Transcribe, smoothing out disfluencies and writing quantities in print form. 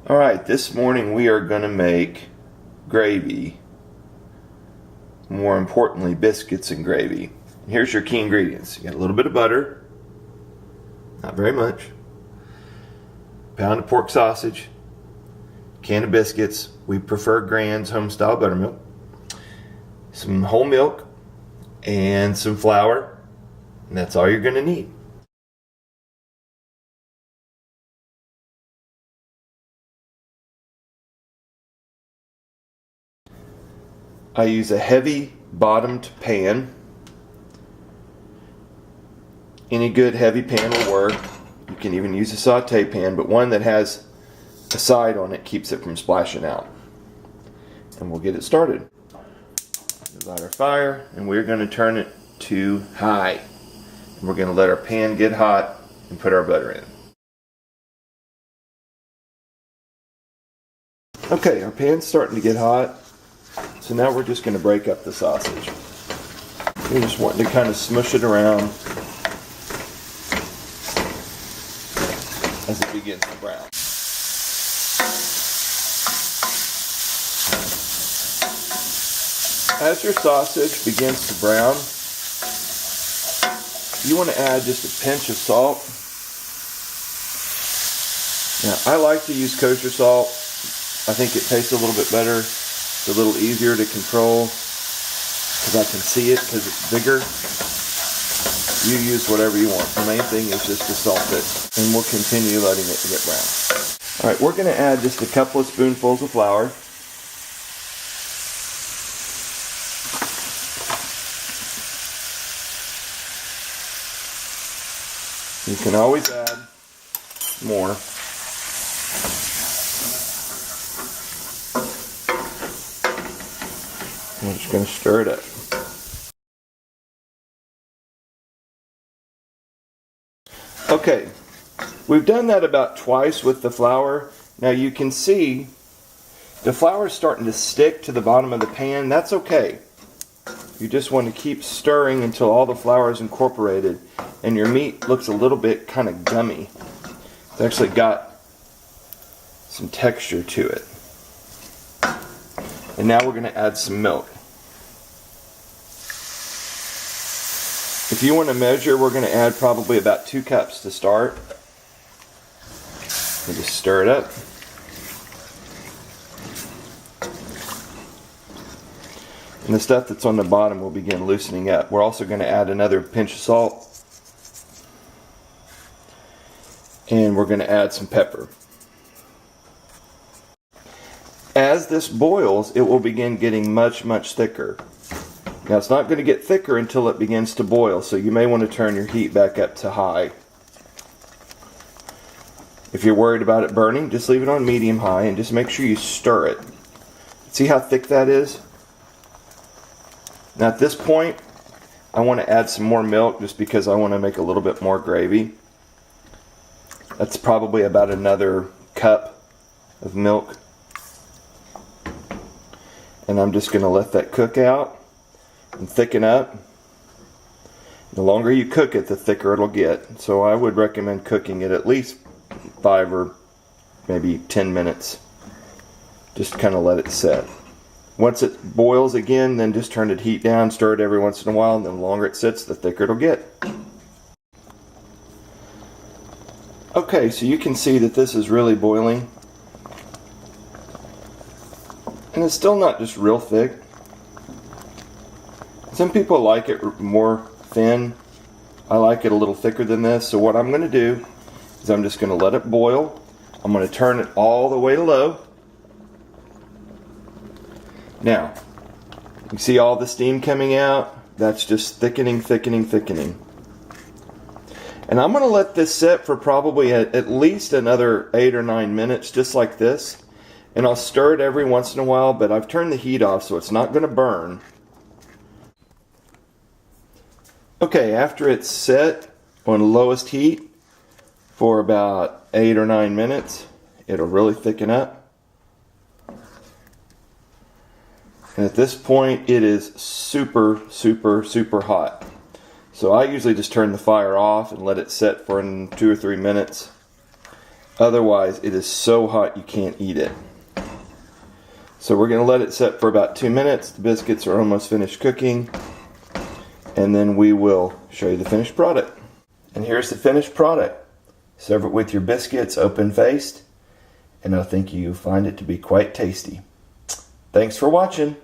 Alright, this morning we are going to make gravy. More importantly, biscuits and gravy. Here's your key ingredients. You got a little bit of butter, not very much, a pound of pork sausage, can of biscuits, we prefer Grand's home-style buttermilk, some whole milk, and some flour, and that's all you're going to need. I use a heavy bottomed pan. Any good heavy pan will work. You can even use a saute pan, but one that has a side on it keeps it from splashing out. And we'll get it started. We light our fire and we're going to turn it to high. And we're going to let our pan get hot and put our butter in. Okay, our pan's starting to get hot. So now we're just going to break up the sausage. We're just wanting to kind of smush it around as it begins to brown. As your sausage begins to brown, you want to add just a pinch of salt. Now, I like to use kosher salt. I think it tastes a little bit better. It's a little easier to control because I can see it because it's bigger. You use whatever you want. The main thing is just to salt it, and we'll continue letting it get brown. Alright, we're going to add just a couple of spoonfuls of flour. You can always add more. I'm just going to stir it up. Okay, we've done that about twice with the flour. Now you can see the flour is starting to stick to the bottom of the pan. That's okay. You just want to keep stirring until all the flour is incorporated and your meat looks a little bit kind of gummy. It's actually got some texture to it. And now we're going to add some milk. If you want to measure, we're going to add probably about 2 cups to start. We'll just stir it up. And the stuff that's on the bottom will begin loosening up. We're also going to add another pinch of salt. And we're going to add some pepper. As this boils, it will begin getting much, much thicker. Now it's not going to get thicker until it begins to boil, so you may want to turn your heat back up to high. If you're worried about it burning, just leave it on medium-high and just make sure you stir it. See how thick that is? Now at this point, I want to add some more milk just because I want to make a little bit more gravy. That's probably about another cup of milk. And I'm just going to let that cook out and thicken up. The longer you cook it, the thicker it'll get. So I would recommend cooking it at least 5 or maybe 10 minutes. Just kind of let it set. Once it boils again, then just turn the heat down, stir it every once in a while, and the longer it sits, the thicker it'll get. Okay, so you can see that this is really boiling. And it's still not just real thick. Some people like it more thin. I like it a little thicker than this. So what I'm going to do is I'm just going to let it boil. I'm going to turn it all the way to low. Now, you see all the steam coming out? That's just thickening, thickening, thickening. And I'm going to let this sit for probably at least another 8 or 9 minutes, just like this. And I'll stir it every once in a while, but I've turned the heat off so it's not going to burn. Okay, after it's set on lowest heat for about 8 or 9 minutes, it'll really thicken up. And at this point, it is super, super, super hot. So I usually just turn the fire off and let it set for 2 or 3 minutes. Otherwise, it is so hot you can't eat it. So we're going to let it set for about 2 minutes. The biscuits are almost finished cooking. And then we will show you the finished product. And here's the finished product. Serve it with your biscuits open-faced, and I think you'll find it to be quite tasty. Thanks for watching.